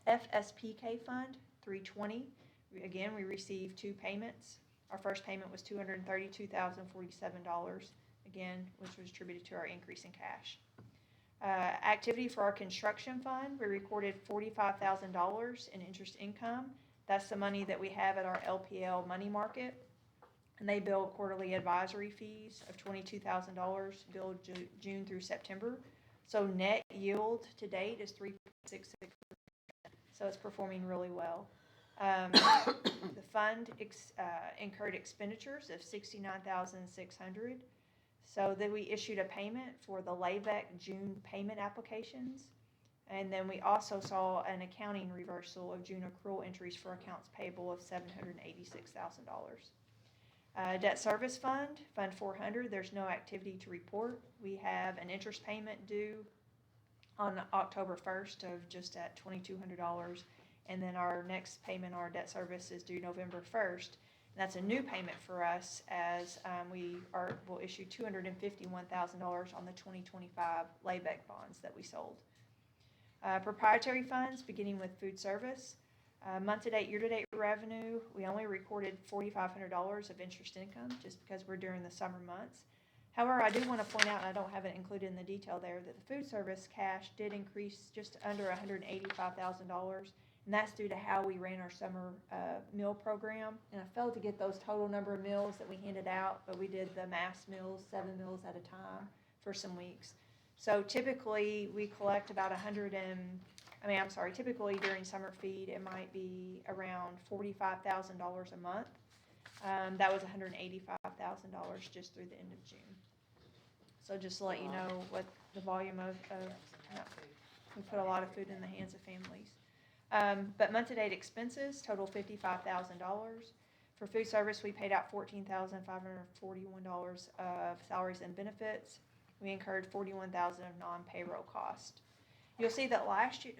FSPK fund, 320. Again, we received 2 payments. Our first payment was $232,047, again, which was attributed to our increase in cash. Activity for our construction fund, we recorded $45,000 in interest income. That's the money that we have at our LPL money market. And they bill quarterly advisory fees of $22,000 billed June through September. So net yield to date is 3.66%. So it's performing really well. The fund incurred expenditures of $69,600. So then we issued a payment for the LAVEC June payment applications. And then we also saw an accounting reversal of June accrual entries for accounts payable of $786,000. Debt service fund, Fund 400, there's no activity to report. We have an interest payment due on October 1st of just at $2,200. And then our next payment, our debt service, is due November 1st. And that's a new payment for us as we'll issue $251,000 on the 2025 LAVEC bonds that we sold. Proprietary funds, beginning with food service. Month-to-date, year-to-date revenue, we only recorded $4,500 of interest income just because we're during the summer months. However, I do want to point out, and I don't have it included in the detail there, that the food service cash did increase just under $185,000, and that's due to how we ran our summer meal program. And I failed to get those total number of meals that we handed out, but we did the mass meals, 7 meals at a time for some weeks. So typically, we collect about typically during summer feed, it might be around $45,000 a month. That was $185,000 just through the end of June. So just to let you know what the volume of we put a lot of food in the hands of families. But month-to-date expenses total $55,000. For food service, we paid out $14,541 of salaries and benefits. We incurred $41,000 of non-payroll cost. You'll see that last year,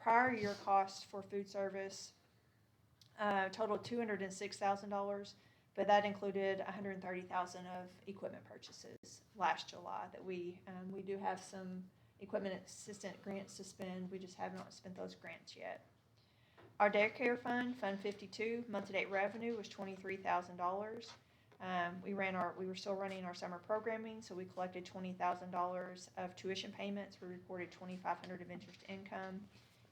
prior year costs for food service totaled $206,000, but that included $130,000 of equipment purchases last July. That we do have some equipment assistant grants to spend. We just have not spent those grants yet. Our daycare fund, Fund 52, month-to-date revenue was $23,000. We were still running our summer programming, so we collected $20,000 of tuition payments. We reported $2,500 of interest income,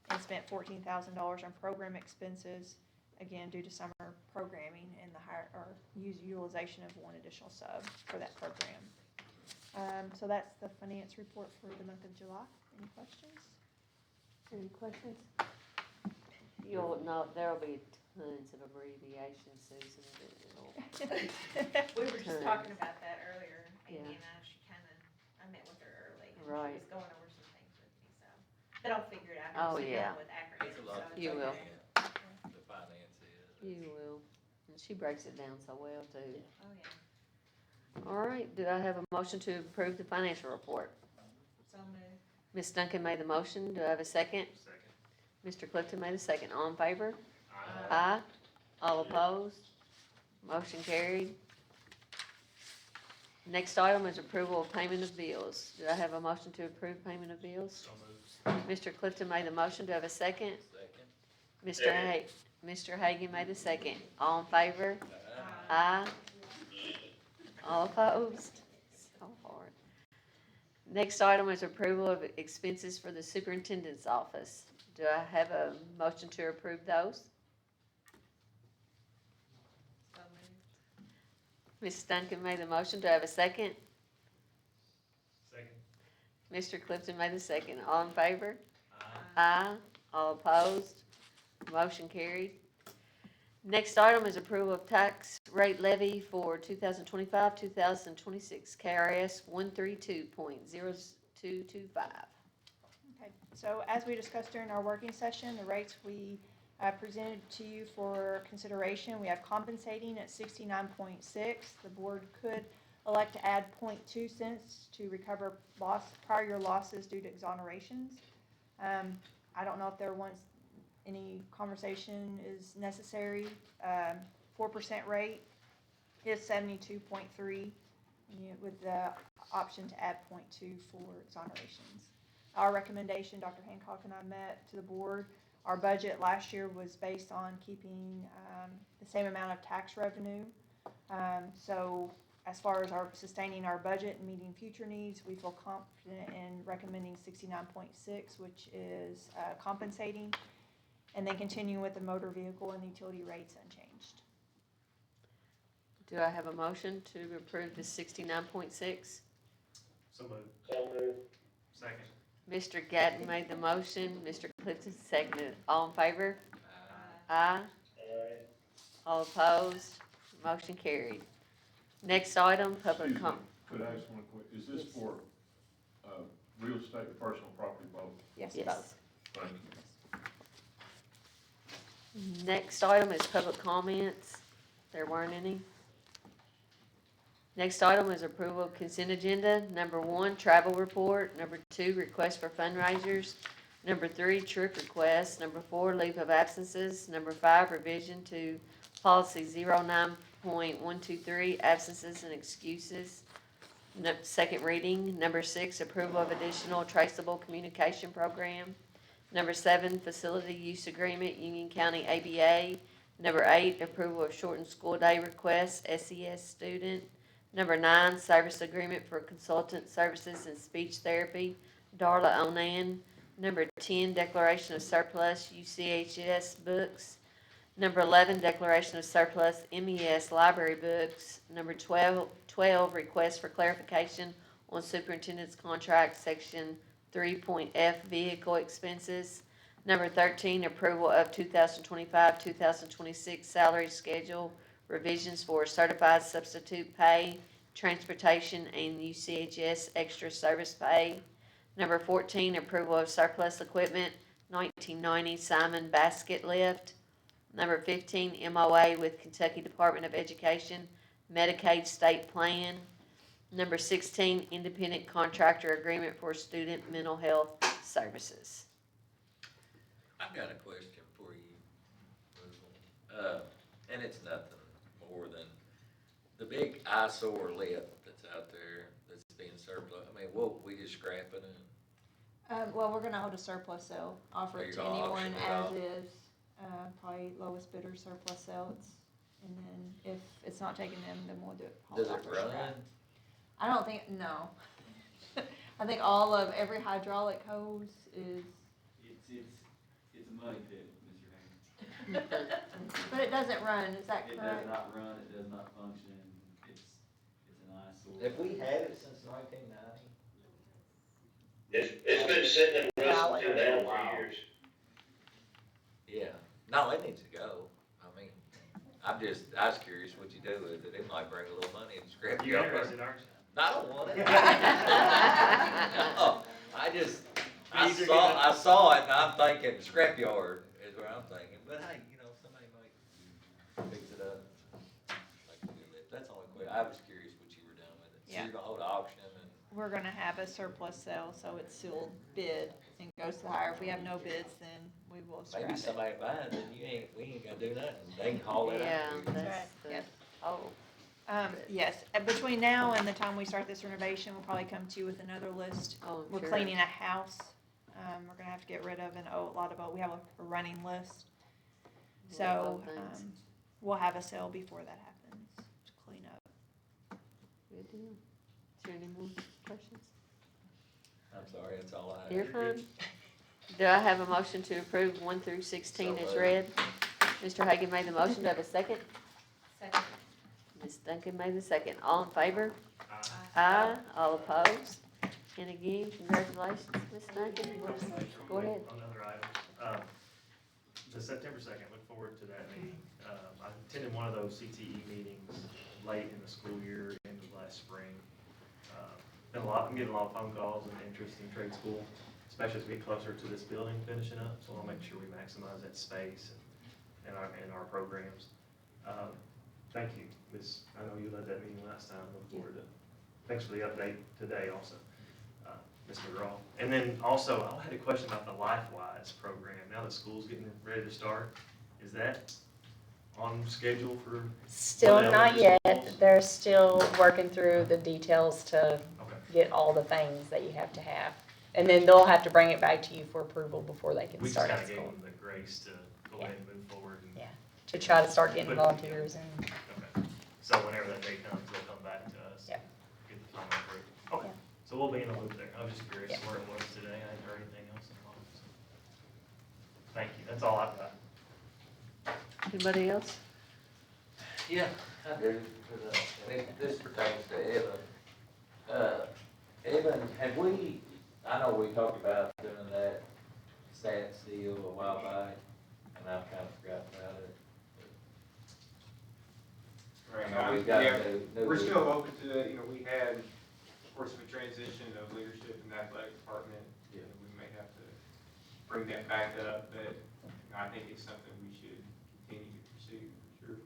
and spent $14,000 on program expenses, again due to summer programming and the utilization of one additional sub for that program. So that's the finance report for the month of July. Any questions? Any questions? You'll know, there'll be tons of abbreviations, Susan. We were just talking about that earlier, Amy and I, I met with her early, and Right. she was going over some things with me, so. But I'll figure it out. Oh, I'll sit yeah. down with acronyms, It's a lot. so it's You will. okay. The finance is. You will. And she breaks it down so well, too. Oh, yeah. All right, do I have a motion to approve the financial report? So moved. Ms. Duncan made the motion. Do I have a second? Second. Mr. Clifton made a second. All in favor? Aye. Aye. All opposed? Motion carried. Next item is approval of payment of bills. Do I have a motion to approve payment of bills? So moved. Mr. Clifton made the motion. Do I have a second? Second. Mr. Hagan made the second. All in favor? Aye. All opposed? So hard. Next item is approval of expenses for the superintendent's office. Do I have a motion to approve those? So moved. Ms. Duncan made the motion. Do I have a second? Second. Mr. Clifton made the second. All in favor? Aye. Aye. All opposed? Motion carried. Next item is approval of tax rate levy for 2025-2026, KRS 132.0225. Okay, so as we discussed during our working session, the rates we presented to you for consideration, we have compensating at 69.6. The board could elect to add 0.2 cents to recover prior year losses due to exonerations. I don't know if there wants any conversation is necessary. 4% rate is 72.3, with the option to add 0.2 for exonerations. Our recommendation, Dr. Hancock and I met to the board. Our budget last year was based on keeping the same amount of tax revenue. So as far as sustaining our budget and meeting future needs, we feel confident in recommending 69.6, which is compensating, and then continue with the motor vehicle and utility rates unchanged. Do I have a motion to approve the 69.6? So moved. Second. Mr. Gatton made the motion. Mr. Clifton seconded. All in favor? Aye. All opposed? Motion carried. Next item, public Excuse me, comment. could I ask one quick, is this Yes. for, real estate or personal property both? Yes, Yes. both. Thank you. Next item is public comments. There weren't any. Next item is approval of consent agenda. Number 1, travel report. Number 2, request for fundraisers. Number 3, trip requests. Number 4, leave of absences. Number 5, revision to policy 09.123, absences and excuses. Second reading. Number 6, approval of additional traceable communication program. Number 7, facility use agreement, Union County ABA. Number 8, approval of shortened school day request, SES student. Number 9, service agreement for consultant services and speech therapy, Darla Onan. Number 10, declaration of surplus UCHS books. Number 11, declaration of surplus MES library books. Number 12, request for clarification on superintendent's contract, section 3.F, vehicle expenses. Number 13, approval of 2025-2026 salary schedule revisions for certified substitute pay, transportation, and UCHS extra service pay. Number 14, approval of surplus equipment, 1990 Simon basket lift. Number 15, MOA with Kentucky Department of Education, Medicaid state plan. Number 16, independent contractor agreement for student mental health services. I've got a question for you, and it's nothing more than the big eyesore lift that's out there that's being surplus. I mean, we just scrapping it? Well, we're gonna hold a surplus sale, offer Are it you to gonna anyone auction it as off? is, probably lowest bidder surplus sale, and then if it's not taking them, then we'll do it. haul Does off it for scrap. run? I don't think, no. I think every hydraulic hose is, It's a money pit, Mr. Hank. but it doesn't run, is that It correct? does not run, it does not function, it's an eyesore. Have we had it since 1990? It's been sitting and rusting down for years. Yeah, no, it needs to go. I mean, I was curious what you do with it. It might bring a little money and scrap You you up. interested, aren't you? I don't want it. No, I Either saw it and I'm thinking scrapyard is where I'm thinking, but hey, somebody might fix it up. Like we do that. That's the only question. I was curious what you were doing with it. So Yeah. you're gonna hold an auction and, We're gonna have a surplus sale, so it's sealed bid and goes to the higher. If we have no bids, then we will scrap maybe it. somebody buys it, and we ain't gotta do nothing. They can haul it out. Yeah, for you. that's the, Yep. oh, Yes, between now and the time we start this renovation, we'll probably come to you with another list. oh, We're sure. cleaning a house. We're gonna have to get rid of a lot of, we have a running list. So, Little things. we'll have a sale before that happens to clean up. Good deal. Is there any more questions? I'm sorry, that's all I have. You're fine. Do I have a motion to approve 1 through 16 So as moved. read? Mr. Hagan made the motion. Do I have a second? Second. Ms. Duncan made the second. All in favor? Aye. All opposed? And again, congratulations, Ms. Duncan. Go ahead. Another item, the September 2nd, look forward to that meeting. I attended one of those CTE meetings late in the school year, end of last spring. I'm getting a lot of phone calls and interest in trade school, especially as we get closer to this building finishing up, so I'll make sure we maximize that space and our programs. Thank you, Ms. I know you led that meeting last time, look forward to, thanks for the update today also, Ms. McGraw. And then also, I had a question about the LifeWise program, now that school's getting ready to start, is that on schedule for? Still for the not elementary yet, schools? they're still working through the details to Okay. get all the things that you have to have. And then they'll have to bring it back to you for approval before they can We just start kind at of gave school. them the grace to go ahead and move forward and. Yeah. To try to start getting But- volunteers and, Okay, so whenever that day comes, they'll come back to us. Yep. Get the final approval. Okay, Yeah. so we'll be in the loop there. I was just curious Yeah. where it was today. I hadn't heard anything else involved, so. Thank you, that's all I've got. Anybody else? Yeah, I do. This pertains to Evan. Evan, I know we talked about doing that stats deal a while back, and I've kind of forgotten about it. Right, I know we've got yeah, to do. we're still open to it, we had, of course, we transitioned of leadership in the athletic department. Yeah. We may have to bring that back up, but I think it's something we should continue to pursue, for sure.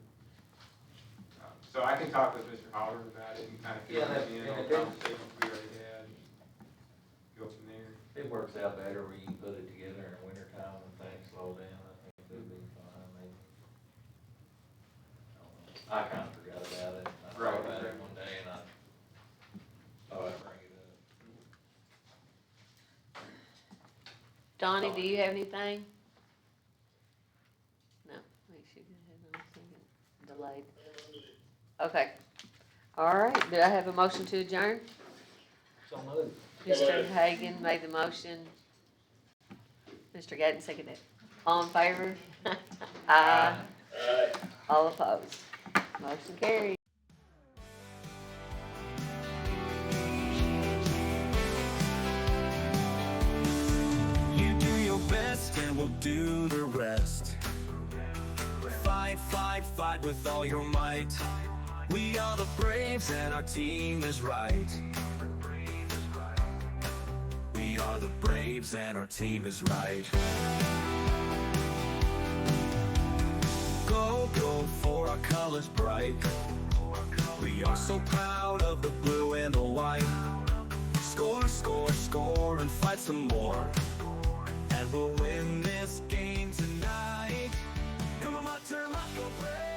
So I can talk with Mr. Holler about it and kind of fill Yeah, him in on and the it- conversations we already had, and go from there. It works out better when you put it together in winter time when things slow down. I think it'll be fine, maybe. I kind of forgot about it. I Right, thought about it right. one day and I thought I'd bring it up. Donnie, do you have anything? No, wait, she go ahead and second. Delayed. Okay. All right, do I have a motion to adjourn? So moved. Mr. Hagan made the motion. Mr. Gatton seconded. All in favor? Aye. All opposed? Motion carried. fight with all your might. We are the Braves and our team is right. We are the Braves and our team is right. Go, go for our colors bright. We are so proud of the blue and the white. Score, score, score, and fight some more. And we'll win this game tonight. Come on, turn like a Brave.